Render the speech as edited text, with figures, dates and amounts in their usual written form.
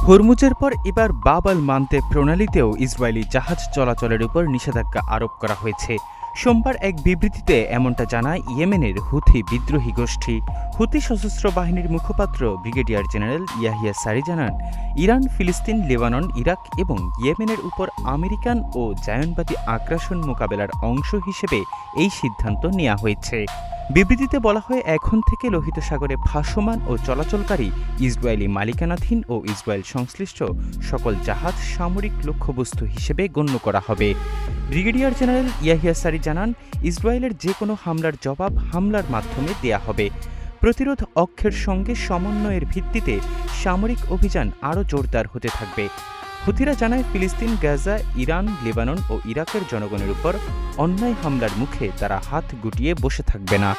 হরমুজের পর এবার বাব আল মান্তেব প্রণালীতেও ইসরায়েলি জাহাজ চলাচলের উপর নিষেধাজ্ঞা আরোপ করা হয়েছে। সোমবার এক বিবৃতিতে এমনটা জানায় ইয়েমেনের হুথি বিদ্রোহী গোষ্ঠী। হুথি সশস্ত্র বাহিনীর মুখপাত্র ব্রিগেডিয়ার জেনারেল ইয়াহিয়া সারি জানান, ইরান, ফিলিস্তিন, লেবানন, ইরাক এবং ইয়েমেনের উপর আমেরিকান ও জায়নবাদী আগ্রাসন মোকাবেলার অংশ হিসেবে এই সিদ্ধান্ত নেওয়া হয়েছে। বিবৃতিতে বলা হয়, এখন থেকে লোহিত সাগরে ভাসমান ও চলাচলকারী ইসরায়েলি মালিকানাধীন ও ইসরায়েল সংশ্লিষ্ট সকল জাহাজ সামরিক লক্ষ্যবস্তু হিসেবে গণ্য করা হবে। ব্রিগেডিয়ার জেনারেল ইয়াহিয়া সারি জানান, ইসরায়েলের যে কোনো হামলার জবাব হামলার মাধ্যমে দেয়া হবে। প্রতিরোধ অক্ষের সঙ্গে সমন্বয়ের ভিত্তিতে সামরিক অভিযান আরও জোরদার হতে থাকবে। হুথিরা জানায়, ফিলিস্তিন, গাজা, ইরান, লেবানন ও ইরাকের জনগণের উপর অন্যায় হামলার মুখে তারা হাত গুটিয়ে বসে থাকবে না।